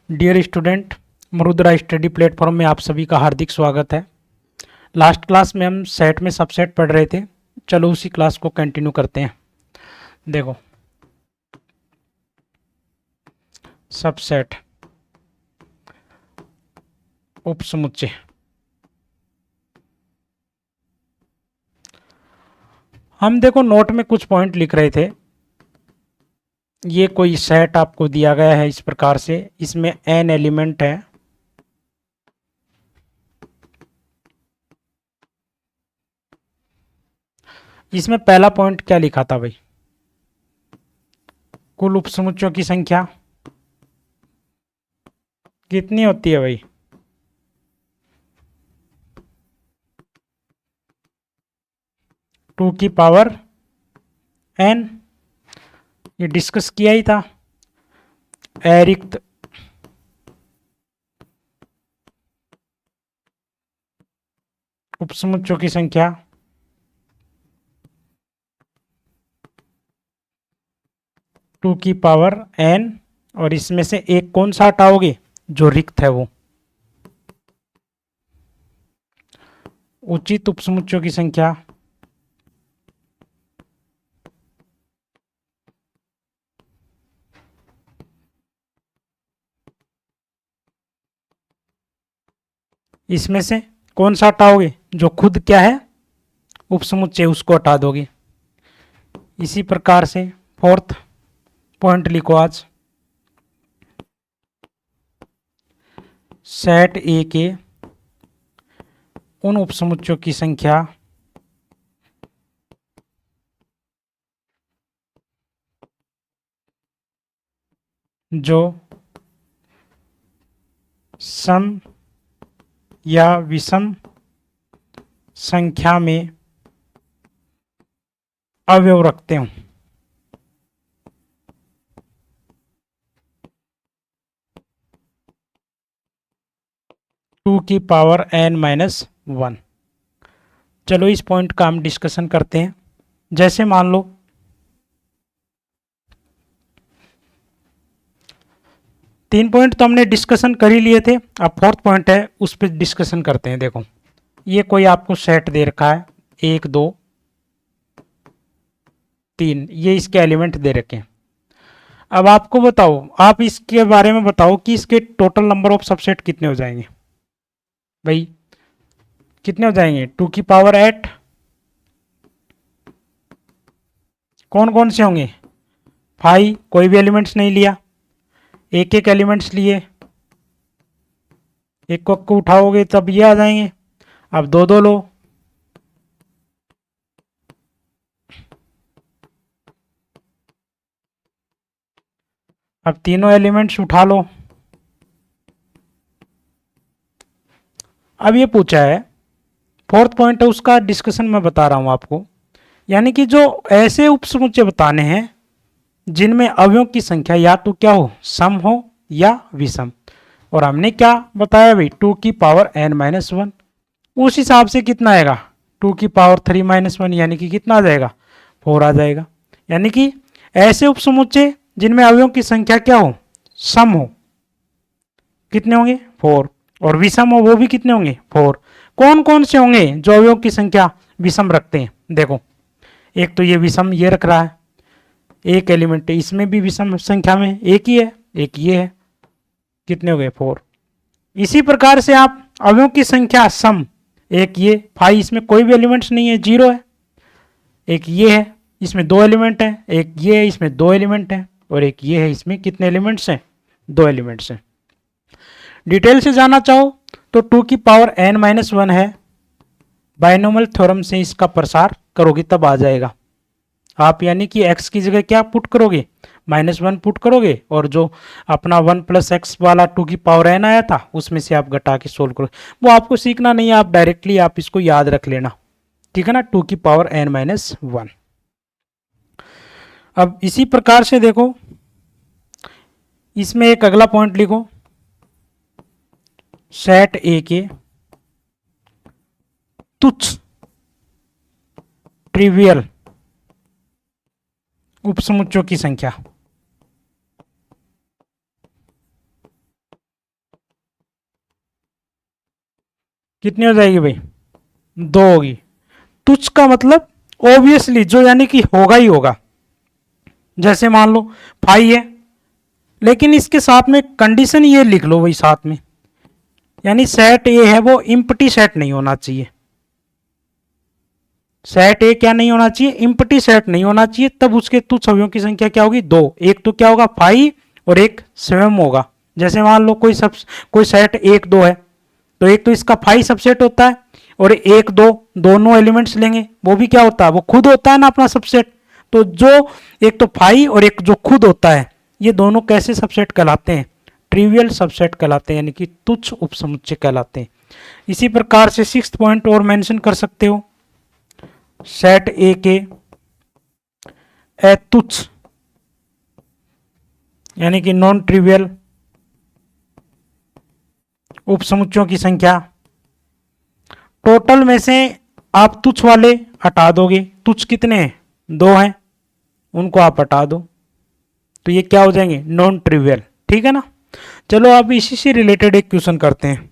Dear student, मरुद्रा study platform में आप सभी का हार्दिक स्वागत है। लास्ट क्लास में हम सेट में सबसेट पढ़ रहे थे। चलो उसी क्लास को कंटिन्यू करते हैं। देखो, सबसेट उपसमुच्चय। हम देखो नोट में कुछ पॉइंट लिख रहे थे। ये कोई सेट आपको दिया गया है इस प्रकार से, इसमें n एलिमेंट है। इसमें पहला पॉइंट क्या लिखा था भाई? कुल उपसमुच्चयों की संख्या कितनी होती है भाई? टू की पावर n। ये डिस्कस किया ही था। अरिक्त उपसमुच्चयों की संख्या टू की पावर n, और इसमें से एक कौन सा हटाओगे? जो रिक्त है वो। उचित उपसमुच्चयों की संख्या इसमें से कौन सा हटाओगे? जो खुद क्या है उपसमुच्चय, उसको हटा दोगे। इसी प्रकार से फोर्थ पॉइंट लिखो आज, सेट ए के उन उपसमुच्चयों की संख्या जो सम या विषम संख्या में अवयव रखते हो। टू की पावर n-1। चलो इस पॉइंट का हम डिस्कशन करते हैं। जैसे मान लो तीन पॉइंट तो हमने डिस्कशन कर ही लिए थे, अब फोर्थ पॉइंट है उस पर डिस्कशन करते हैं। देखो, ये कोई आपको सेट दे रखा है, 1 2 3, ये इसके एलिमेंट दे रखे हैं। अब आपको बताओ, आप इसके बारे में बताओ कि इसके टोटल नंबर ऑफ सबसेट कितने हो जाएंगे भाई? कितने हो जाएंगे? 2 की पावर 8। कौन कौन से होंगे? 5, कोई भी एलिमेंट्स नहीं लिया, एक एक एलिमेंट्स लिए, एक को उठाओगे तब ये आ जाएंगे। अब दो दो लो, अब तीनों एलिमेंट्स उठा लो। अब ये पूछा है, फोर्थ पॉइंट है उसका डिस्कशन मैं बता रहा हूं आपको। यानी कि जो ऐसे उपसमुच्चय बताने हैं जिनमें अवयवों की संख्या या तो क्या हो, सम हो या विषम। और हमने क्या बताया भाई? 2 की पावर n-1। उस हिसाब से कितना आएगा? 2 की पावर 3-1, यानी कि कितना आ जाएगा? 4 आ जाएगा। यानी कि ऐसे उपसमुच्चय जिनमें अवयवों की संख्या क्या हो, सम हो, कितने होंगे? 4। और विषम हो वो भी कितने होंगे? 4। कौन कौन से होंगे जो अवयवों की संख्या विषम रखते हैं? देखो, एक तो ये विषम ये रख रहा है, एक एलिमेंट है, इसमें भी विषम संख्या में एक ही है, एक ये है, कितने हो गए? 4। इसी प्रकार से आप अवयवों की संख्या सम, एक ये 5, इसमें कोई भी एलिमेंट्स नहीं है, 0 है, एक ये है, इसमें 2 एलिमेंट है, एक ये है, इसमें 2 एलिमेंट है, और एक ये है, इसमें कितने एलिमेंट्स हैं? 2 एलिमेंट्स हैं। डिटेल से जानना चाहो तो 2 की पावर n-1 है, बाइनोमियल थ्योरम से इसका प्रसार करोगे तब आ जाएगा। आप यानी कि x की जगह क्या पुट करोगे? -1 पुट करोगे, और जो अपना 1 + x वाला 2 की पावर n आया था उसमें से आप घटा के सोल्व करोगे। वो आपको सीखना नहीं है, आप डायरेक्टली आप इसको याद रख लेना, ठीक है ना? 2 की पावर n-1। अब इसी प्रकार से देखो, इसमें एक अगला पॉइंट लिखो, सेट ए के तुच्छ ट्रिवियल उपसमुच्चयों की संख्या। कितनी हो जाएगी भाई? 2 होगी। तुच्छ का मतलब ऑब्वियसली जो, यानी कि होगा ही होगा। जैसे मान लो फाई है, लेकिन इसके साथ में कंडीशन ये लिख लो भाई साथ में, यानी सेट ए है वो इम्पटी सेट नहीं होना चाहिए। सेट ए क्या नहीं होना चाहिए? इम्पटी सेट नहीं होना चाहिए। तब उसके तुच्छ छवियों की संख्या क्या होगी? 2। एक तो क्या होगा? फाई, और एक स्वयं होगा। जैसे मान लो कोई सेट 1 2 है, तो एक तो इसका फाई सबसेट होता है, और 1 2 दोनों एलिमेंट्स लेंगे, वो भी क्या होता है? वो खुद होता है ना अपना सबसेट। तो जो एक तो फाई और एक जो खुद होता है, ये दोनों कैसे सबसेट कहलाते हैं? ट्रिवियल सबसेट कहलाते हैं, यानी कि तुच्छ उपसमुच्चय कहलाते हैं। इसी प्रकार से 6th पॉइंट और मेंशन कर सकते हो, सेट ए के तुच्छ यानी कि नॉन ट्रिवियल उपसमुच्चयों की संख्या, टोटल में से आप तुच्छ वाले हटा दोगे। तुच्छ कितने हैं? 2 हैं, उनको आप हटा दो, तो ये क्या हो जाएंगे? Non trivial. ठीक है ना। चलो अब इसी से रिलेटेड एक क्वेश्चन करते हैं।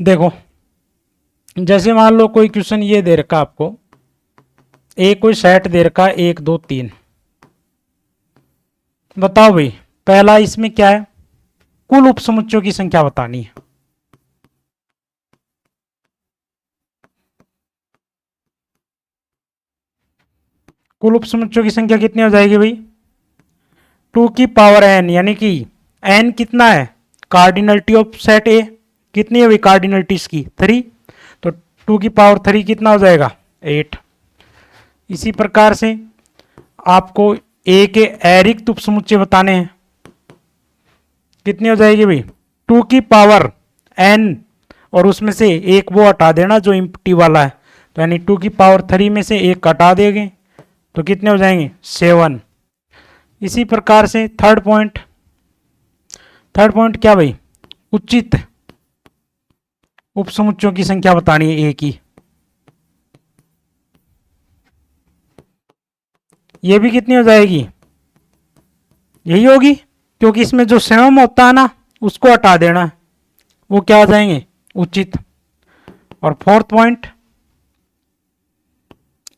देखो, जैसे मान लो कोई क्वेश्चन ये दे रखा आपको, एक कोई सेट दे रखा 1 2 3। बताओ भाई, पहला इसमें क्या है? कुल उपसमुच्चयों की संख्या बतानी है। कुल उपसमुच्चयों की संख्या कितनी हो जाएगी भाई? 2 की पावर n, यानी कि n कितना है? कार्डिनलिटी ऑफ सेट ए कितनी है भाई? कार्डिनलिटी इसकी 3, तो 2 की पावर 3 कितना हो जाएगा? 8। इसी प्रकार से आपको ए के अरिक्त उपसमुच्चय बताने हैं। कितनी हो जाएगी भाई? 2 की पावर n, और उसमें से एक वो हटा देना जो इम्प्टी वाला है, तो यानी 2 की पावर 3 में से एक हटा देंगे, तो कितने हो जाएंगे? 7। इसी प्रकार से थर्ड पॉइंट क्या भाई? उचित उपसमुच्चयों की संख्या बतानी है ए की। ये भी कितनी हो जाएगी? यही होगी, क्योंकि इसमें जो स्वयं होता है ना, उसको हटा देना है, वो क्या हो जाएंगे? उचित। और फोर्थ पॉइंट,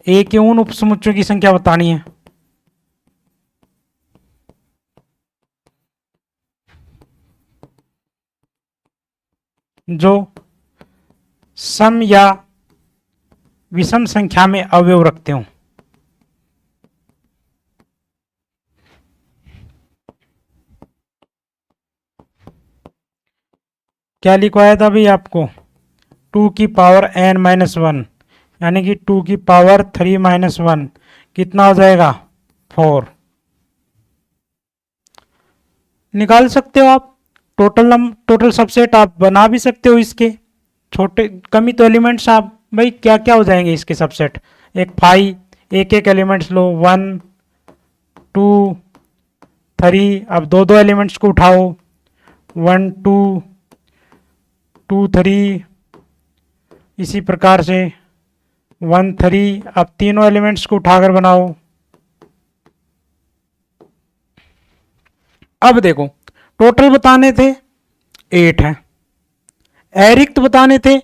ए के उन उपसमुच्चयों की संख्या बतानी है जो सम या विषम संख्या में अवयव रखते हो। क्या लिखवाया था भाई आपको? 2 की पावर n-1, यानी कि 2 की पावर 3-1 कितना हो जाएगा? 4। निकाल सकते हो आप। टोटल सबसेट आप बना भी सकते हो इसके। छोटे कमी तो एलिमेंट्स आप भाई क्या क्या हो जाएंगे इसके सबसेट? एक 5, एक एक एलिमेंट्स लो, 1 2 3, अब दो दो एलिमेंट्स को उठाओ, 1 2 2 3, इसी प्रकार से 1 3, अब तीनों एलिमेंट्स को उठाकर बनाओ। अब देखो, टोटल बताने थे 8 है, अरिक्त बताने थे,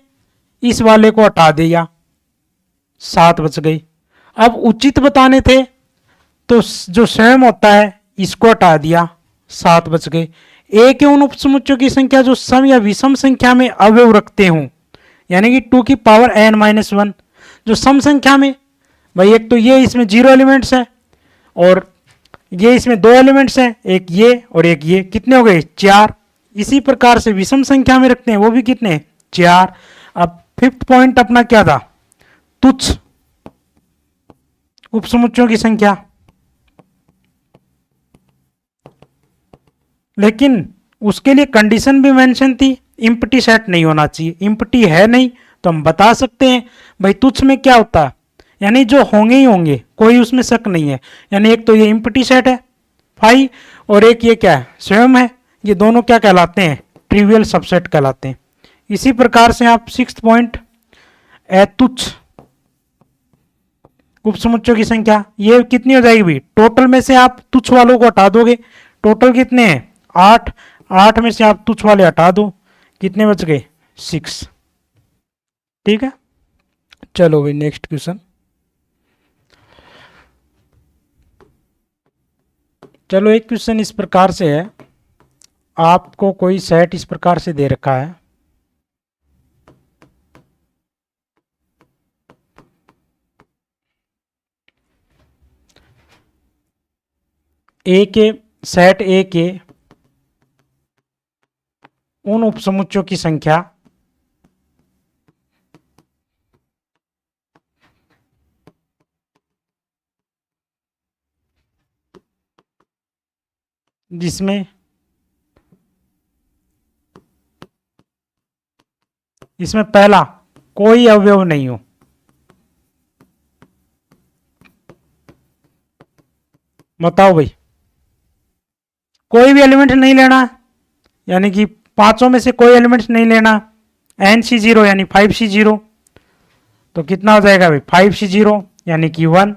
इस वाले को हटा दिया, 7 बच गई। अब उचित बताने थे, तो जो स्वयं होता है इसको हटा दिया, 7 बच गए। ए के उन उपसमुच्चयों की संख्या जो सम या विषम संख्या में अवयव रखते हों, यानी कि 2 की पावर n-1, जो सम संख्या में भाई, एक तो ये इसमें 0 एलिमेंट्स है, और ये इसमें 2 एलिमेंट्स हैं, एक ये और एक ये, कितने हो गए? 4। इसी प्रकार से विषम संख्या में रखते हैं, वो भी कितने? 4। अब 5th पॉइंट अपना क्या था? तुच्छ उपसमुच्चयों की संख्या। लेकिन उसके लिए कंडीशन भी मेंशन थी, इम्पटी सेट नहीं होना चाहिए। इम्पटी है नहीं, तो हम बता सकते हैं भाई तुच्छ में क्या होता है, यानी जो होंगे ही होंगे, कोई उसमें शक नहीं है। यानी एक तो ये इम्पटी सेट है 5, और एक ये क्या है? स्वयं है। ये दोनों क्या कहलाते हैं? ट्रिवियल सबसेट कहलाते हैं। इसी प्रकार से आप 6th पॉइंट, तुच्छ उपसमुच्चयों की संख्या, ये कितनी हो जाएगी भाई? टोटल में से आप तुच्छ वालों को हटा दोगे, टोटल कितने हैं? 8। 8 में से आप तुच्छ वाले हटा दो, कितने बच गए? 6। ठीक है, चलो भाई नेक्स्ट क्वेश्चन। चलो एक क्वेश्चन इस प्रकार से है, आपको कोई सेट इस प्रकार से दे रखा है, ए के सेट ए के उन उपसमुच्चयों की संख्या जिसमें इसमें पहला कोई अवयव नहीं हो। बताओ भाई, कोई भी एलिमेंट नहीं लेना, यानी कि पांचों में से कोई एलिमेंट नहीं लेना। NC0 यानी 5C0, तो कितना हो जाएगा भाई? 5C0 यानी कि 1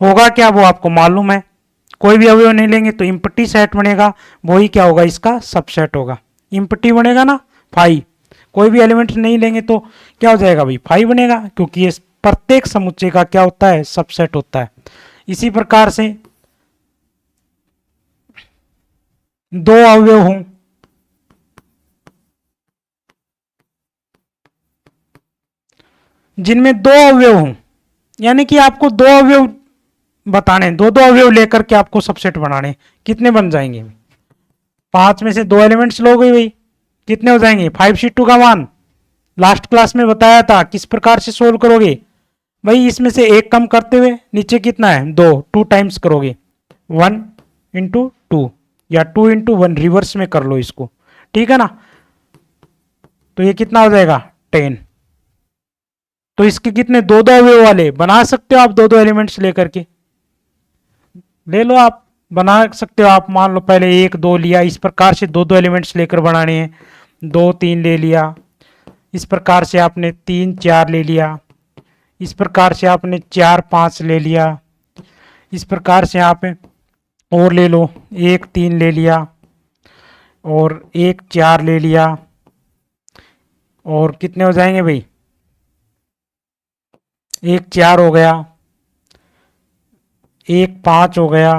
होगा क्या, वो आपको मालूम है। कोई भी अवयव नहीं लेंगे तो इम्पटी सेट बनेगा, वही क्या होगा? इसका सबसेट होगा। इम्पटी बनेगा ना 5, कोई भी एलिमेंट नहीं लेंगे तो क्या हो जाएगा भाई? 5 बनेगा, क्योंकि ये प्रत्येक समुच्चय का क्या होता है? सबसेट होता है। इसी प्रकार से दो अवयव हों, जिनमें दो अवयव हों, यानी कि आपको दो अवयव बताने, दो दो अवयव लेकर के आपको सबसेट बनाने, कितने बन जाएंगे? 5 में से 2 एलिमेंट्स लोगे भाई, कितने हो जाएंगे? 5C2 का मान लास्ट क्लास में बताया था, किस प्रकार से सोल्व करोगे भाई? इसमें से एक कम करते हुए नीचे कितना है? 2, 2 टाइम्स करोगे, 1 इंटू 2 या 2 इंटू 1, रिवर्स में कर लो इसको, ठीक है ना? तो ये कितना हो जाएगा? 10। तो इसके कितने? दो दो अवयव वाले बना सकते हो आप, दो दो एलिमेंट्स लेकर के ले लो, आप बना सकते हो। आप मान लो पहले 1 2 लिया, इस प्रकार से दो दो एलिमेंट्स लेकर बनाने हैं। 2 3 ले लिया, इस प्रकार से आपने 3 4 ले लिया, इस प्रकार से आपने 4 5 ले लिया, इस प्रकार से आप और ले लो, 1 3 ले लिया और 1 4 ले लिया, और कितने हो जाएंगे भाई? 1 4 हो गया, 1 5 हो गया।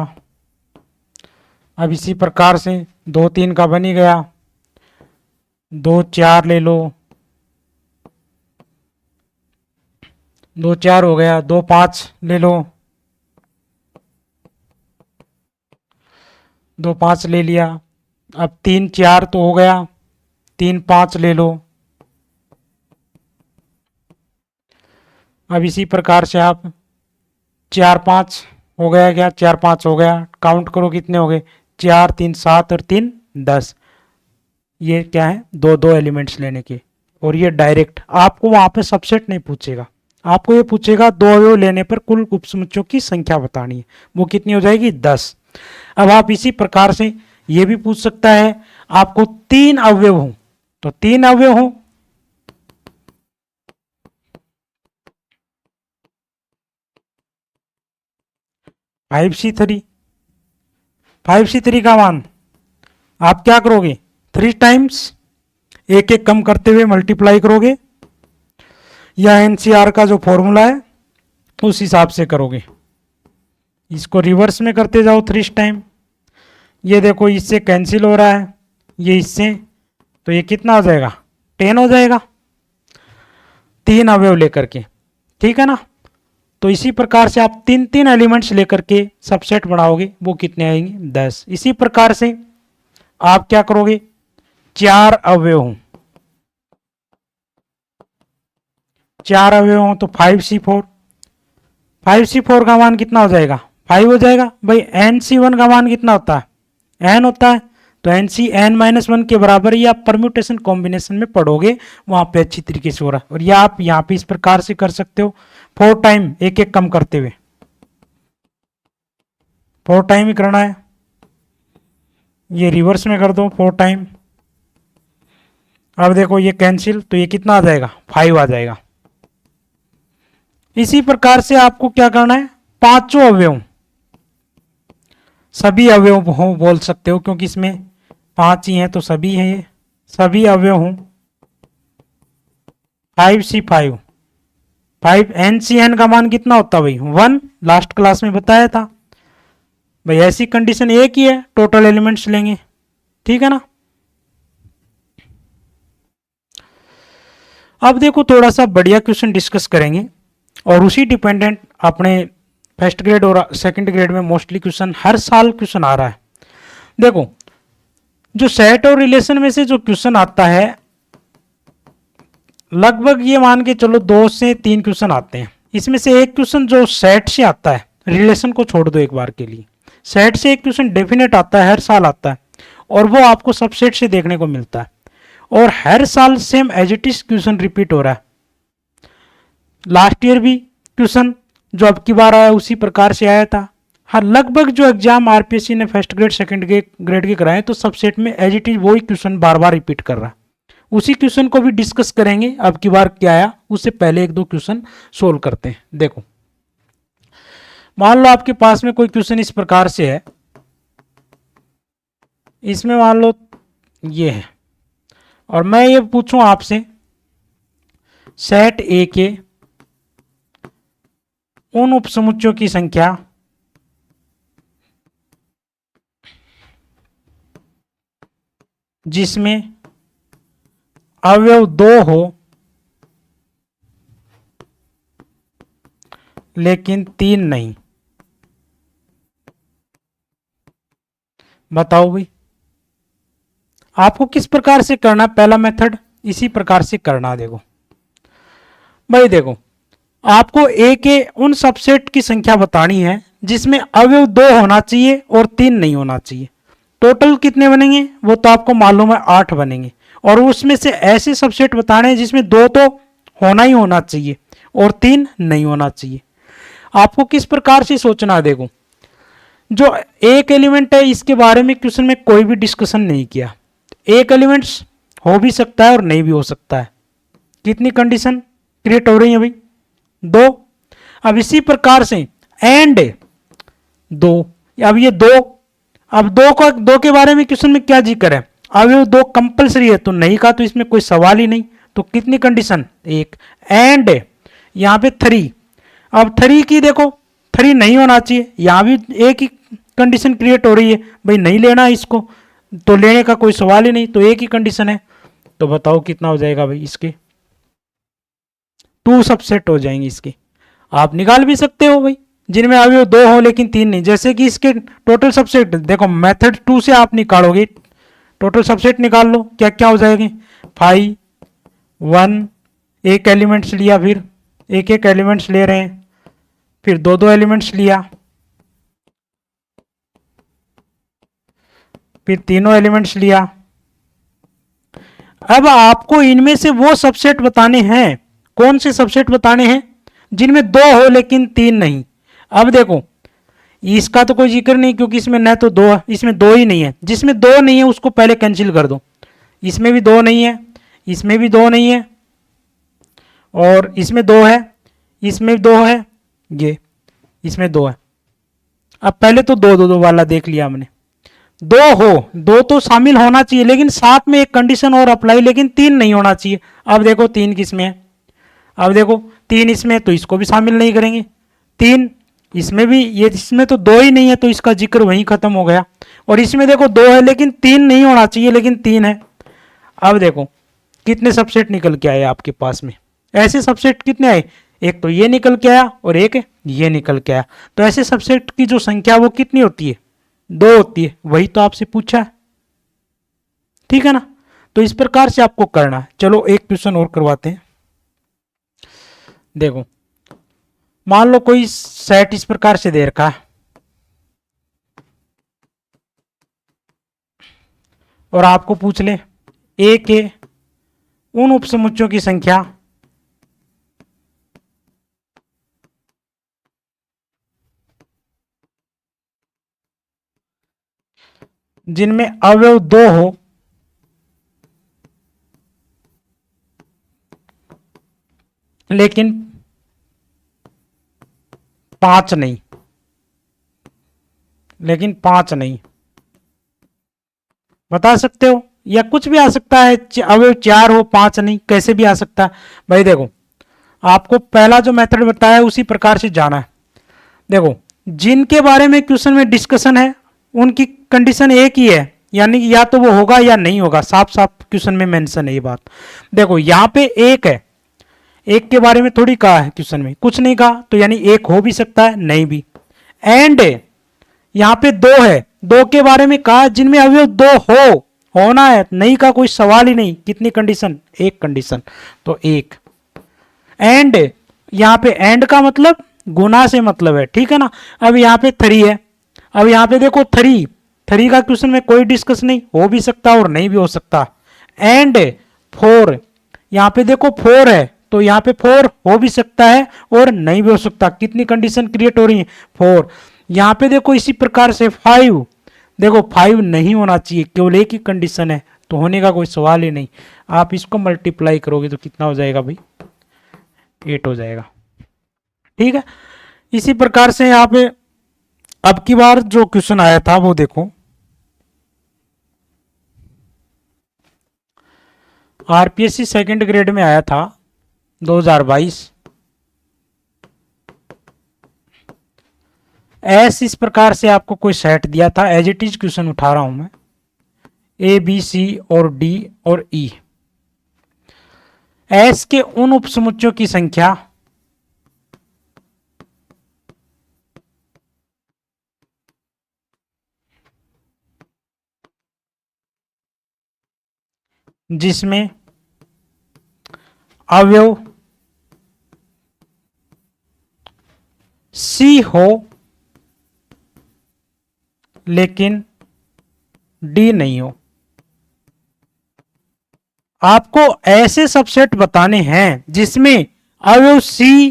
अब इसी प्रकार से 2 3 का बन ही गया, 2 4 ले लो, 2 4 हो गया, 2 5 ले लो, 2 5 ले लिया। अब 3 4 तो हो गया, 3 5 ले लो। अब इसी प्रकार से आप 4 5 हो गया, क्या 4 5 हो गया, काउंट करो कितने हो गए? 4 3 7 और 3 10। ये क्या है? दो दो एलिमेंट्स लेने के, और ये डायरेक्ट आपको वहां पे सबसेट नहीं पूछेगा, आपको ये पूछेगा दो अवयव लेने पर कुल उपसमुच्चयों की संख्या बतानी है, वो कितनी हो जाएगी? 10। अब आप इसी प्रकार से ये भी पूछ सकता है, आपको 3 अवयव हो, तो 3 अवयव हो, फाइव सी थ्री का मान आप क्या करोगे? 3 टाइम्स एक एक कम करते हुए मल्टीप्लाई करोगे, या एनसीआर का जो फॉर्मूला है उस हिसाब से करोगे। इसको रिवर्स में करते जाओ 3 टाइम। ये देखो इससे कैंसिल हो रहा है, ये इससे, तो ये कितना हो जाएगा? 10 हो जाएगा, 3 अवयव लेकर के, ठीक है ना? तो इसी प्रकार से आप 3 3 एलिमेंट्स लेकर के सबसेट बनाओगे, वो कितने आएंगे? 10। इसी प्रकार से आप क्या करोगे? 4 अवयव हों, 4 अवयव हों तो 5C4, 5C4 का मान कितना हो जाएगा? 5 हो जाएगा भाई। NC1 का मान कितना होता है? n होता है, तो NC n-1 के बराबर ही आप परम्यूटेशन कॉम्बिनेशन में पढ़ोगे, वहां पे अच्छी तरीके से हो रहा है। और यह आप यहाँ पे इस प्रकार से कर सकते हो, 4 टाइम एक एक कम करते हुए, 4 टाइम ही करना है। ये रिवर्स में कर दो 4 टाइम। अब देखो ये कैंसिल, तो ये कितना आ जाएगा? 5 आ जाएगा। इसी प्रकार से आपको क्या करना है? पांचों अवयव, सभी अवयव हो बोल सकते हो, क्योंकि इसमें 5 ही हैं तो सभी हैं, ये सभी अवयव हों। 5C5, 5NCN का मान कितना होता है भाई 1, लास्ट क्लास में बताया था भाई। ऐसी कंडीशन एक ही है, टोटल एलिमेंट्स लेंगे, ठीक है ना। अब देखो थोड़ा सा बढ़िया क्वेश्चन डिस्कस करेंगे, और उसी डिपेंडेंट अपने फर्स्ट ग्रेड और सेकंड ग्रेड में मोस्टली क्वेश्चन हर साल क्वेश्चन आ रहा है। देखो जो सेट और रिलेशन में से जो क्वेश्चन आता है, लगभग ये मान के चलो 2 से 3 क्वेश्चन आते हैं। इसमें से एक क्वेश्चन जो सेट से आता है, रिलेशन को छोड़ दो एक बार के लिए, सेट से एक क्वेश्चन डेफिनेट आता है, हर साल आता है, और वो आपको सबसेट से देखने को मिलता है, और हर साल same as it is question repeat हो रहा है। लास्ट ईयर भी क्वेश्चन जो अब की बार आया उसी प्रकार से आया था। हर लगभग जो एग्जाम आरपीएससी ने फर्स्ट ग्रेड सेकंड ग्रेड के कराए तो सबसेट में एज इट इज वही क्वेश्चन बार बार रिपीट कर रहा है। उसी क्वेश्चन को भी डिस्कस करेंगे, अब की बार क्या आया उससे पहले एक दो क्वेश्चन सोल्व करते हैं। देखो मान लो आपके पास में कोई क्वेश्चन इस प्रकार से है, इसमें मान लो ये है, और मैं ये पूछूं आपसे सेट ए के उन उपसमुच्चयों की संख्या जिसमें अवयव 2 हो लेकिन 3 नहीं, बताओ भाई आपको किस प्रकार से करना। पहला मेथड इसी प्रकार से करना। देखो भाई, देखो आपको ए के उन सबसेट की संख्या बतानी है जिसमें अवयव 2 होना चाहिए और 3 नहीं होना चाहिए। टोटल कितने बनेंगे वो तो आपको मालूम है, 8 बनेंगे, और उसमें से ऐसे सबसेट बताने हैं जिसमें 2 तो होना ही होना चाहिए और 3 नहीं होना चाहिए। आपको किस प्रकार से सोचना है। देखो जो एक एलिमेंट है इसके बारे में क्वेश्चन में कोई भी डिस्कशन नहीं किया। एक एलिमेंट्स हो भी सकता है और नहीं भी हो सकता है। कितनी कंडीशन क्रिएट हो रही है भाई 2। अब इसी प्रकार से एंड 2, अब ये 2, अब 2 के बारे में क्वेश्चन में क्या जिक्र है, अब ये 2 कंपलसरी है तो नहीं का, तो इसमें कोई सवाल ही नहीं। तो कितनी कंडीशन एक, एंड यहां पे 3। अब 3 की देखो 3 नहीं होना चाहिए, यहां भी एक ही कंडीशन क्रिएट हो रही है भाई, नहीं लेना इसको, तो लेने का कोई सवाल ही नहीं, तो एक ही कंडीशन है। तो बताओ कितना हो जाएगा भाई, इसके 2 सबसेट हो जाएंगे। इसके आप निकाल भी सकते हो भाई जिनमें अवयव 2 हो लेकिन 3 नहीं। जैसे कि इसके टोटल सबसेट देखो मेथड 2 से आप निकालोगे, टोटल सबसेट निकाल लो, क्या क्या हो जाएंगे 5 1, एक एलिमेंट्स लिया, फिर एक एक एलिमेंट्स ले रहे हैं, फिर 2 एलिमेंट्स लिया, फिर तीनों एलिमेंट्स लिया। अब आपको इनमें से वो सबसेट बताने हैं, कौन से सबसेट बताने हैं जिनमें 2 हो लेकिन 3 नहीं। अब देखो इसका तो कोई जिक्र नहीं क्योंकि इसमें न तो 2, इसमें 2 ही नहीं है। जिसमें 2 नहीं है उसको पहले कैंसिल कर दो। इसमें भी 2 नहीं है, इसमें भी 2 नहीं है, और इसमें 2 है, इसमें 2 है, ये इसमें 2 है। अब पहले तो 2 वाला देख लिया हमने। 2 तो शामिल होना चाहिए, लेकिन साथ में एक कंडीशन और अप्लाई, लेकिन 3 नहीं होना चाहिए। अब देखो 3 किसमें है, अब देखो 3 इसमें, तो इसको भी शामिल नहीं करेंगे। 3 इसमें भी, ये इसमें तो 2 ही नहीं है तो इसका जिक्र वहीं खत्म हो गया। और इसमें देखो 2 है लेकिन 3 नहीं होना चाहिए, लेकिन 3 है। अब देखो कितने सबसेट निकल के आए आपके पास में, ऐसे सबसेट कितने आए, एक तो ये निकल के आया और एक ये निकल के आया। तो ऐसे सबसेट की जो संख्या वो कितनी होती है, 2 होती है। वही तो आपसे पूछा है, ठीक है ना। तो इस प्रकार से आपको करना है। चलो एक क्वेश्चन और करवाते हैं। देखो मान लो कोई सेट इस प्रकार से दे रखा है, और आपको पूछ ले ए के उन उपसमुच्चयों की संख्या जिनमें अवयव 2 हो लेकिन 5 नहीं, लेकिन 5 नहीं। बता सकते हो, या कुछ भी आ सकता है, अवयव 4 हो 5 नहीं, कैसे भी आ सकता है। भाई देखो, आपको पहला जो मेथड बताया उसी प्रकार से जाना है। देखो, जिनके बारे में क्वेश्चन में डिस्कशन है उनकी कंडीशन एक ही है, यानी कि या तो वो होगा या नहीं होगा, साफ साफ क्वेश्चन में मेंशन है ये बात। देखो यहाँ पे एक है, एक के बारे में थोड़ी कहा है क्वेश्चन में, कुछ नहीं कहा, तो यानी एक हो भी सकता है नहीं भी। एंड यहाँ पे दो है, दो के बारे में कहा जिनमें अवयव दो होना है, नहीं का कोई सवाल ही नहीं। कितनी कंडीशन? एक कंडीशन, तो एक। एंड यहाँ पे एंड का मतलब गुना से मतलब है, ठीक है ना। अब यहाँ पे 3 है, अब यहाँ पे देखो 3 का क्वेश्चन में कोई डिस्कस नहीं, हो भी सकता और नहीं भी हो सकता। एंड 4, यहाँ पे देखो 4 है, तो यहाँ पे 4 हो भी सकता है और नहीं भी हो सकता। कितनी कंडीशन क्रिएट हो रही है? 4। यहाँ पे देखो इसी प्रकार से 5, देखो 5 नहीं होना चाहिए, केवल एक ही कंडीशन है, तो होने का कोई सवाल ही नहीं। आप इसको मल्टीप्लाई करोगे तो कितना हो जाएगा भाई? 8 हो जाएगा, ठीक है। इसी प्रकार से यहाँ पे अब की बार जो क्वेश्चन आया था वो देखो, आरपीएससी सेकंड ग्रेड में आया था 2022। इस प्रकार से आपको कोई सेट दिया था, एज इट इज क्वेश्चन उठा रहा हूं मैं, ए बी सी और डी और ई। एस के उन उपसमुच्चयों की संख्या जिसमें अवयव सी हो लेकिन डी नहीं हो। आपको ऐसे सबसेट बताने हैं जिसमें अवयव सी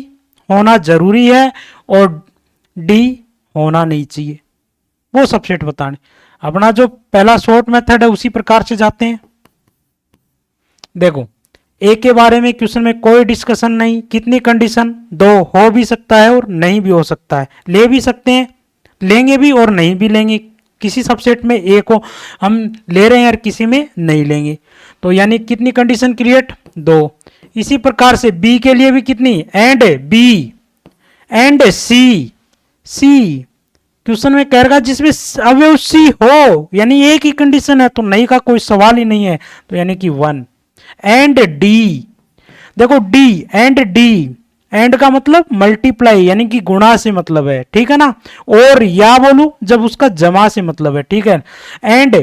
होना जरूरी है और डी होना नहीं चाहिए, वो सबसेट बताने। अपना जो पहला शॉर्ट मेथड है उसी प्रकार से जाते हैं। देखो, ए के बारे में क्वेश्चन में कोई डिस्कशन नहीं, कितनी कंडीशन? 2, हो भी सकता है और नहीं भी हो सकता है, ले भी सकते हैं, लेंगे भी और नहीं भी लेंगे। किसी सबसेट में ए को हम ले रहे हैं और किसी में नहीं लेंगे, तो यानी कितनी कंडीशन क्रिएट? 2। इसी प्रकार से बी के लिए भी कितनी? And B and C. C question में कह रहा जिसमें अवयव सी हो, यानी एक ही कंडीशन है, तो नहीं का कोई सवाल ही नहीं है, तो यानी कि 1। एंड डी, देखो डी एंड डी, एंड का मतलब मल्टीप्लाई यानी कि गुणा से मतलब है, ठीक है ना। और या बोलूं जब उसका जमा से मतलब है, ठीक है। एंड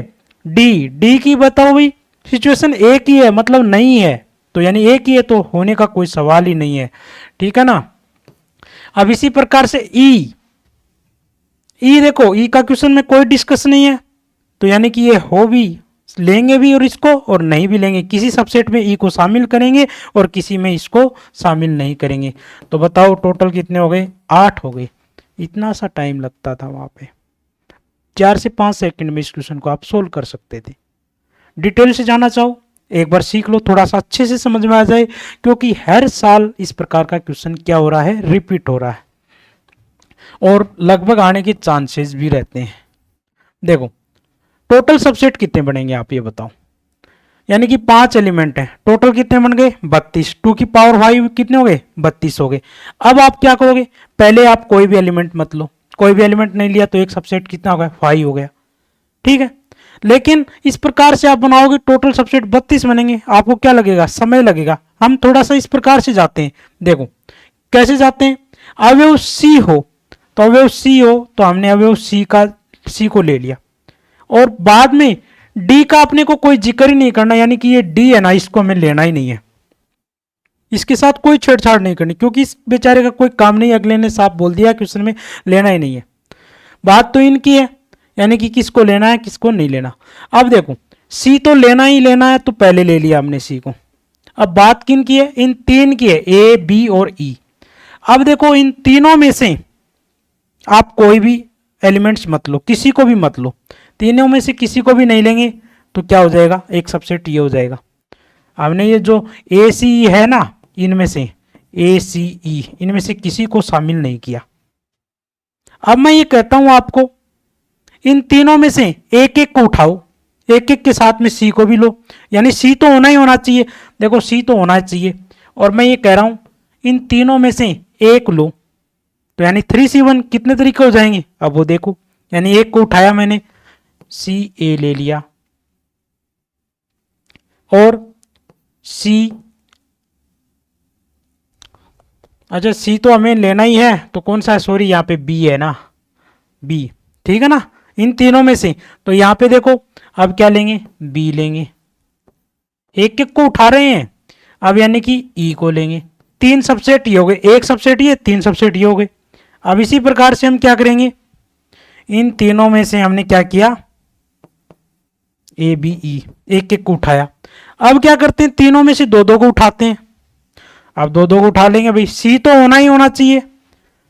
डी, डी की बताओ भाई, सिचुएशन एक ही है मतलब नहीं है, तो यानी एक ही है तो होने का कोई सवाल ही नहीं है, ठीक है ना। अब इसी प्रकार से ई, ई देखो, ई का क्वेश्चन में कोई डिस्कस नहीं है, तो यानी कि ये हो भी लेंगे भी और इसको और नहीं भी लेंगे। किसी सबसेट में ई को शामिल करेंगे और किसी में इसको शामिल नहीं करेंगे। तो बताओ टोटल कितने हो गए? 8 हो गए। इतना सा टाइम लगता था वहाँ पे, 4 से 5 सेकंड में इस क्वेश्चन को आप सोल्व कर सकते थे। डिटेल से जाना चाहो एक बार सीख लो, थोड़ा सा अच्छे से समझ में आ जाए, क्योंकि हर साल इस प्रकार का क्वेश्चन क्या हो रहा है? रिपीट हो रहा है और लगभग आने के चांसेस भी रहते हैं। देखो टोटल सबसेट कितने बनेंगे आप ये बताओ, यानी कि 5 एलिमेंट हैं, टोटल कितने बन गए? 32। 2 की पावर 5 कितने हो गए? 32 हो गए। अब आप क्या करोगे? पहले आप कोई भी एलिमेंट मत लो, कोई भी एलिमेंट नहीं लिया तो एक सबसेट कितना हो गया? 5 हो गया, ठीक है। लेकिन इस प्रकार से आप बनाओगे टोटल सबसेट 32 बनेंगे, आपको क्या लगेगा? समय लगेगा। हम थोड़ा सा इस प्रकार से जाते हैं, देखो कैसे जाते हैं। अवयव सी हो, तो अवयव सी हो तो हमने अवयव सी को ले लिया, और बाद में डी का अपने को कोई जिक्र ही नहीं करना, यानी कि ये डी है ना, इसको हमें लेना ही नहीं है, इसके साथ कोई छेड़छाड़ नहीं करनी, क्योंकि इस बेचारे का कोई काम नहीं, अगले ने साफ बोल दिया कि उसमें लेना ही नहीं है। बात तो इनकी है, यानी कि किसको लेना है किसको नहीं लेना। अब देखो सी तो लेना ही लेना है, तो पहले ले लिया हमने सी को। अब बात किन की है? इन 3 की है, ए बी और ई। अब देखो इन तीनों में से आप कोई भी एलिमेंट्स मत लो, किसी को भी मत लो, तीनों में से किसी को भी नहीं लेंगे, तो क्या हो जाएगा? एक सबसेट ये हो जाएगा। हमने ये जो ए सी ई है ना, इनमें से ए सी ई, इनमें से किसी को शामिल नहीं किया। अब मैं ये कहता हूं आपको, इन तीनों में से एक एक को उठाओ, एक एक के साथ में सी को भी लो, यानी सी तो होना ही होना चाहिए। देखो सी तो होना चाहिए, और मैं ये कह रहा हूं इन तीनों में से एक लो, तो यानी 3C1 कितने तरीके हो जाएंगे, अब वो देखो, यानी एक को उठाया मैंने, सी ए ले लिया, और सी, अच्छा सी तो हमें लेना ही है, तो कौन सा है, सॉरी यहाँ पे बी है ना, बी, ठीक है ना, इन तीनों में से। तो यहाँ पे देखो अब क्या लेंगे, बी लेंगे, एक एक को उठा रहे हैं, अब यानी कि ई को लेंगे, तीन सबसेट ये हो गए, एक सबसेट ये, तीन सबसेट ये हो गए। अब इसी प्रकार से हम क्या करेंगे, इन तीनों में से हमने क्या किया, ए बी ई, एक एक को उठाया। अब क्या करते हैं, तीनों में से दो दो को उठाते हैं, अब दो दो को उठा लेंगे भाई, सी तो होना ही होना चाहिए,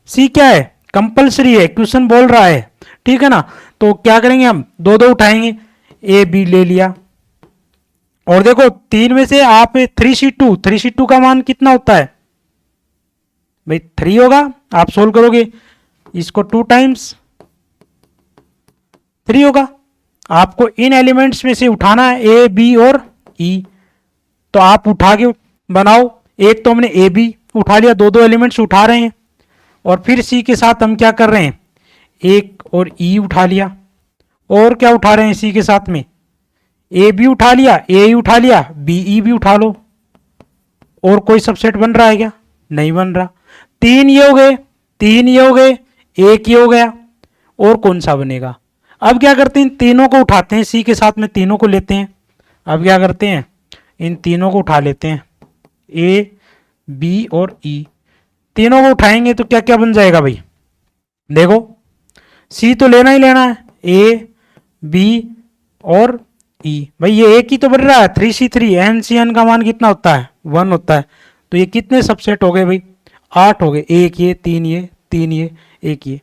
सी क्या है, कंपलसरी है, क्वेश्चन बोल रहा है, ठीक है ना। तो क्या करेंगे, हम दो दो उठाएंगे, ए बी ले लिया, और देखो तीन में से आप 3C2 का मान कितना होता है भाई, 3 होगा, आप सोल्व करोगे इसको 2 टाइम्स 3 होगा। आपको इन एलिमेंट्स में से उठाना है ए बी और ई, तो आप उठा के बनाओ, एक तो हमने ए बी उठा लिया, दो दो एलिमेंट्स उठा रहे हैं, और फिर सी के साथ हम क्या कर रहे हैं, एक और ई उठा लिया, और क्या उठा रहे हैं सी के साथ में, ए बी उठा लिया, ए उठा लिया, बी ई भी उठा लो, और कोई सबसेट बन रहा है क्या, नहीं बन रहा, तीन ये हो गए, तीन ये हो गए, एक ये हो गया, और कौन सा बनेगा। अब क्या करते हैं, इन तीनों को उठाते हैं, सी के साथ में तीनों को लेते हैं, अब क्या करते हैं, इन तीनों को उठा लेते हैं, ए बी और ई, तीनों को उठाएंगे तो क्या क्या बन जाएगा भाई, देखो सी तो लेना ही लेना है, ए बी और ई, भाई ये एक ही तो बन रहा है, 3C3, NCN का मान कितना होता है, 1 होता है, तो ये कितने सबसेट हो गए भाई, 8 हो गए, एक ये, तीन ये, तीन ये, एक ये।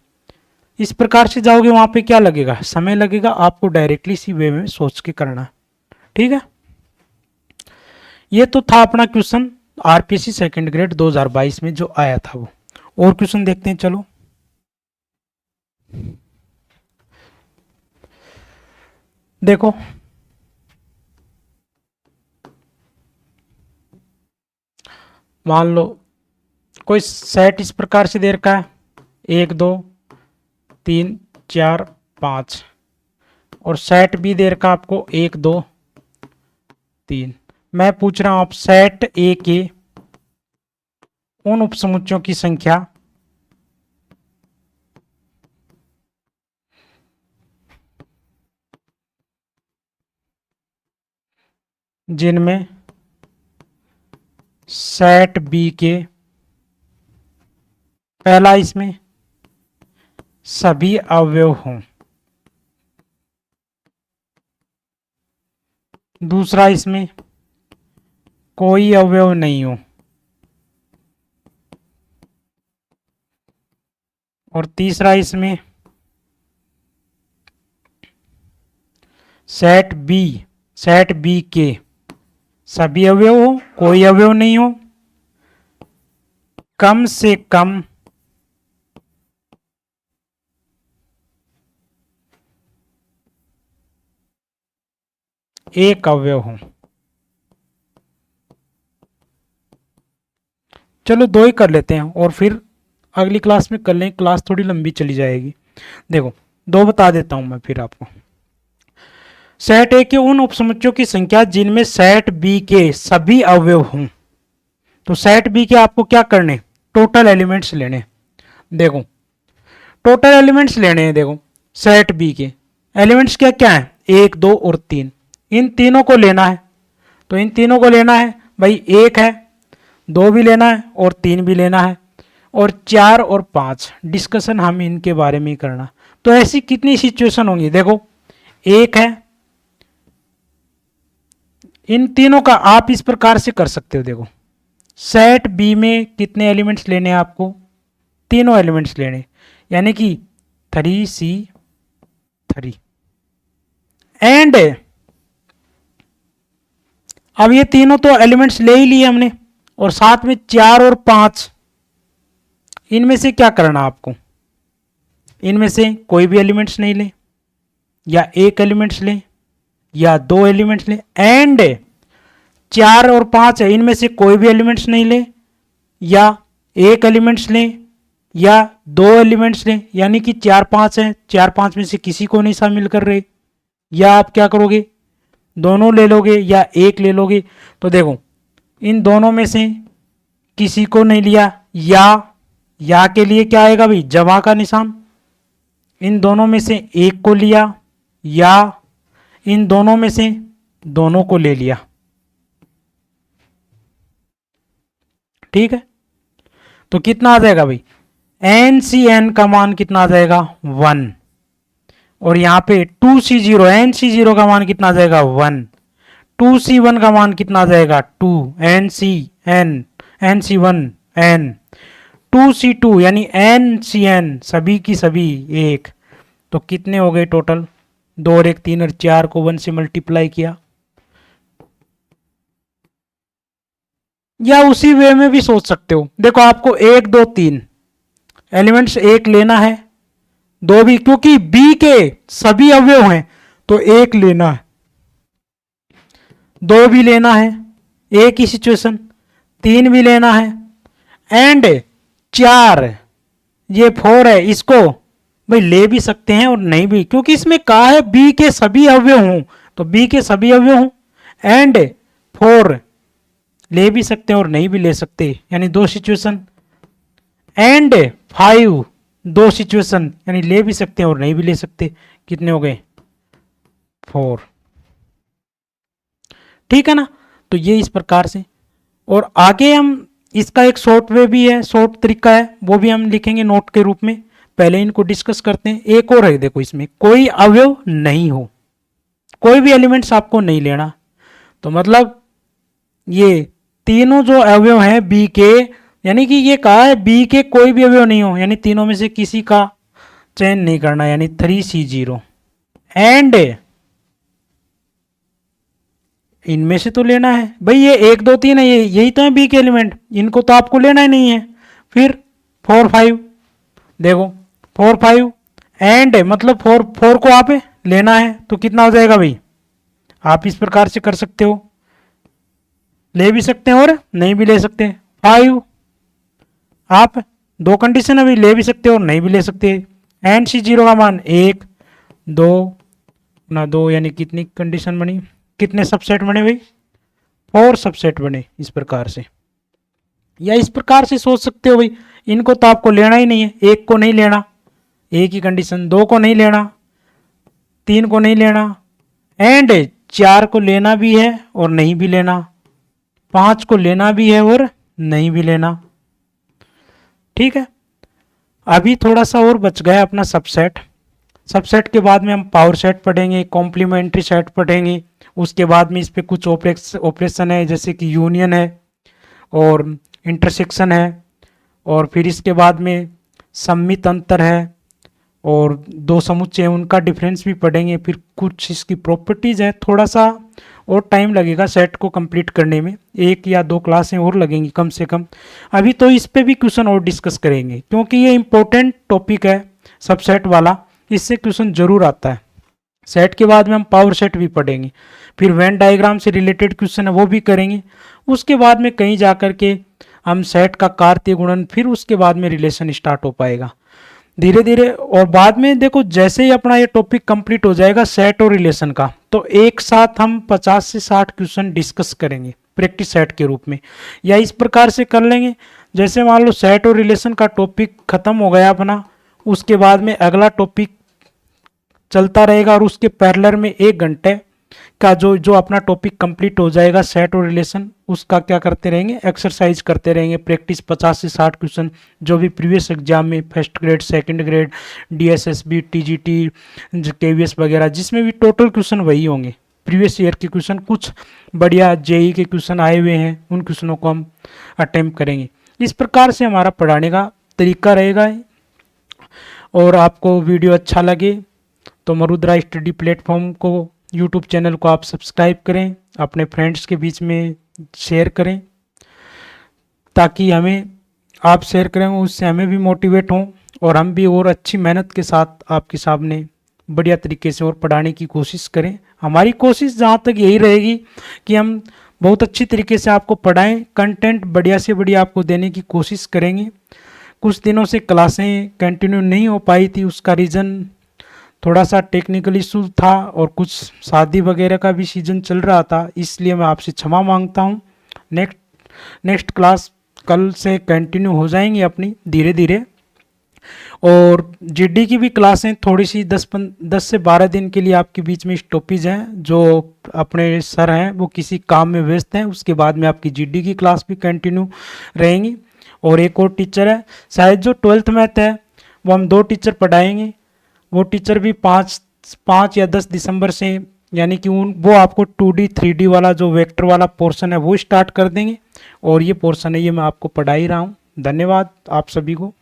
इस प्रकार से जाओगे वहां पे क्या लगेगा, समय लगेगा, आपको डायरेक्टली इसी वे में सोच के करना है, ठीक है। ये तो था अपना क्वेश्चन आरपीसी सेकंड ग्रेड 2022 में जो आया था वो, और क्वेश्चन देखते हैं, चलो देखो मान लो कोई सेट इस प्रकार से दे रखा है, 1 2 3 4 5, और सेट भी दे रखा आपको 1 2 3। मैं पूछ रहा हूं आप सेट ए के उन उपसमुच्चयों की संख्या जिनमें सेट बी के पहला इसमें सभी अवयव हों, दूसरा इसमें कोई अवयव नहीं हो, और तीसरा इसमें सेट बी के सभी अवयव हो, कोई अवयव नहीं हो, कम से कम एक अवयव हो। चलो दो ही कर लेते हैं, और फिर अगली क्लास में कर लें, क्लास थोड़ी लंबी चली जाएगी। देखो दो बता देता हूं मैं फिर आपको। सेट ए के उन उपसमुच्चयों की संख्या जिनमें सेट बी के सभी अवयव हों, तो सेट बी के आपको क्या करने, टोटल एलिमेंट्स लेने। देखो टोटल एलिमेंट्स लेने हैं, देखो सेट बी के एलिमेंट्स क्या क्या है, 1 2 और 3, इन तीनों को लेना है, तो इन तीनों को लेना है भाई, 1 है, 2 भी लेना है, और 3 भी लेना है, और 4 और 5 डिस्कशन हम इनके बारे में ही करना। तो ऐसी कितनी सिचुएशन होंगी, देखो 1 है, इन तीनों का आप इस प्रकार से कर सकते हो। देखो सेट बी में कितने एलिमेंट्स लेने हैं आपको, तीनों एलिमेंट्स लेने, यानी कि 3C3, एंड अब ये तीनों तो एलिमेंट्स ले ही लिए हमने, और साथ में 4 और 5, इनमें से क्या करना आपको, इनमें से कोई भी एलिमेंट्स नहीं ले, या एक एलिमेंट्स ले, या 2 एलिमेंट्स ले, एंड 4 और 5 है, इनमें से कोई भी एलिमेंट्स नहीं ले, या 1 एलिमेंट्स ले, या 2 एलिमेंट्स ले, यानी कि 4 5 है, 4 5 में से किसी को नहीं शामिल कर रहे, या आप क्या करोगे दोनों ले लोगे या एक ले लोगे। तो देखो इन दोनों में से किसी को नहीं लिया, या के लिए क्या आएगा भाई, जमा का निशान। इन दोनों में से एक को लिया, या इन दोनों में से दोनों को ले लिया। ठीक है, तो कितना आ जाएगा भाई, NCN का मान कितना आ जाएगा 1, और यहां पे 2C0 NC0 का मान कितना आ जाएगा 1, 2C1 का मान कितना आ जाएगा 2, NC1 N, 2C2 यानी NCN सभी की सभी 1। तो कितने हो गए टोटल, 2 और 1 3 और 4 को 1 से मल्टीप्लाई किया। या उसी वे में भी सोच सकते हो, देखो आपको 1 2 3 एलिमेंट्स एक लेना है, 2 भी, क्योंकि बी के सभी अवयव हैं तो 1 लेना है, 2 भी लेना है, एक ही सिचुएशन, 3 भी लेना है, एंड 4 ये 4 है, इसको भाई ले भी सकते हैं और नहीं भी, क्योंकि इसमें कहा है बी के सभी अवयव हों, तो बी के सभी अवयव हों, एंड 4 ले भी सकते हैं और नहीं भी ले सकते, यानी 2 सिचुएशन, एंड 5 2 सिचुएशन, यानी ले भी सकते हैं और नहीं भी ले सकते। कितने हो गए 4। ठीक है ना, तो ये इस प्रकार से, और आगे हम इसका एक शॉर्ट वे भी है, शॉर्ट तरीका है, वो भी हम लिखेंगे नोट के रूप में। पहले इनको डिस्कस करते हैं। एक और है, देखो इसमें कोई अवयव नहीं हो, कोई भी एलिमेंट्स आपको नहीं लेना, तो मतलब ये तीनों जो अवयव हैं बी के, यानी कि ये कहा है बी के कोई भी अवयव नहीं हो, यानी तीनों में से किसी का चयन नहीं करना, यानी 3C0, एंड इनमें से तो लेना है भाई, ये 1 2 3 है, ये यही तो है बी के एलिमेंट, इनको तो आपको लेना ही नहीं है। फिर 4 5, देखो 4 5 एंड मतलब 4 को आप लेना है, तो कितना हो जाएगा भाई, आप इस प्रकार से कर सकते हो, ले भी सकते हैं और नहीं भी ले सकते। 5 आप 2 कंडीशन अभी ले भी सकते हो और नहीं भी ले सकते, एंड C0 का मान 1 2 ना 2, यानी कितनी कंडीशन बनी, कितने सबसेट बने भाई, 4 सबसेट बने इस प्रकार से। या इस प्रकार से सोच सकते हो भाई, इनको तो आपको लेना ही नहीं है, 1 को नहीं लेना, एक ही कंडीशन, 2 को नहीं लेना, 3 को नहीं लेना, एंड 4 को लेना भी है और नहीं भी लेना, 5 को लेना भी है और नहीं भी लेना। ठीक है, अभी थोड़ा सा और बच गया अपना सबसेट। सबसेट के बाद में हम पावर सेट पढ़ेंगे, कॉम्प्लीमेंट्री सेट पढ़ेंगे, उसके बाद में इस पे कुछ ऑपरेशन है, जैसे कि यूनियन है और इंटरसेक्शन है, और फिर इसके बाद में सम्मित अंतर है, और 2 समुच्चय हैं उनका डिफरेंस भी पढ़ेंगे, फिर कुछ इसकी प्रॉपर्टीज़ है। थोड़ा सा और टाइम लगेगा सेट को कंप्लीट करने में, 1 या 2 क्लासें और लगेंगी कम से कम। अभी तो इस पे भी क्वेश्चन और डिस्कस करेंगे, क्योंकि ये इंपॉर्टेंट टॉपिक है सबसेट वाला, इससे क्वेश्चन जरूर आता है। सेट के बाद में हम पावर सेट भी पढ़ेंगे, फिर वेन डायग्राम से रिलेटेड क्वेश्चन है वो भी करेंगे, उसके बाद में कहीं जा कर के हम सेट का कार्तीय गुणन, फिर उसके बाद में रिलेशन स्टार्ट हो पाएगा धीरे धीरे। और बाद में देखो जैसे ही अपना ये टॉपिक कंप्लीट हो जाएगा सेट और रिलेशन का, तो एक साथ हम 50 से 60 क्वेश्चन डिस्कस करेंगे प्रैक्टिस सेट के रूप में, या इस प्रकार से कर लेंगे, जैसे मान लो सेट और रिलेशन का टॉपिक खत्म हो गया अपना, उसके बाद में अगला टॉपिक चलता रहेगा, और उसके पैरेलल में 1 घंटे का जो अपना टॉपिक कंप्लीट हो जाएगा सेट और रिलेशन, उसका क्या करते रहेंगे, एक्सरसाइज करते रहेंगे, प्रैक्टिस 50 से 60 क्वेश्चन जो भी प्रीवियस एग्जाम में first grade second grade DSSB TGT KVS वगैरह जिसमें भी टोटल क्वेश्चन वही होंगे प्रीवियस ईयर के क्वेश्चन, कुछ बढ़िया JEE के क्वेश्चन आए हुए हैं उन क्वेश्चनों को हम अटेम्प्ट करेंगे। इस प्रकार से हमारा पढ़ाने का तरीका रहेगा। और आपको वीडियो अच्छा लगे तो मरुद्रा स्टडी प्लेटफॉर्म को यूट्यूब चैनल को आप सब्सक्राइब करें, अपने फ्रेंड्स के बीच में शेयर करें, ताकि हमें आप शेयर करें उससे हमें भी मोटिवेट हों और हम भी और अच्छी मेहनत के साथ आपके सामने बढ़िया तरीके से और पढ़ाने की कोशिश करें। हमारी कोशिश जहाँ तक यही रहेगी कि हम बहुत अच्छी तरीके से आपको पढ़ाएं, कंटेंट बढ़िया से बढ़िया आपको देने की कोशिश करेंगे। कुछ दिनों से क्लासें कंटिन्यू नहीं हो पाई थी, उसका रीज़न थोड़ा सा टेक्निकल इशू था और कुछ शादी वगैरह का भी सीज़न चल रहा था, इसलिए मैं आपसे क्षमा मांगता हूँ। नेक्स्ट क्लास कल से कंटिन्यू हो जाएंगी अपनी धीरे धीरे। और जीडी की भी क्लासें थोड़ी सी 10 से 12 दिन के लिए आपके बीच में स्टॉपेज हैं, जो अपने सर हैं वो किसी काम में व्यस्त हैं। उसके बाद में आपकी जीडी की क्लास भी कंटिन्यू रहेंगी। और एक और टीचर है, शायद जो 12th मैथ है वो हम 2 टीचर पढ़ाएंगे। वो टीचर भी 5 या 10 दिसंबर से, यानी कि वो आपको 2D 3D वाला जो वेक्टर वाला पोर्शन है वो स्टार्ट कर देंगे। और ये पोर्शन है ये मैं आपको पढ़ा ही रहा हूँ। धन्यवाद आप सभी को।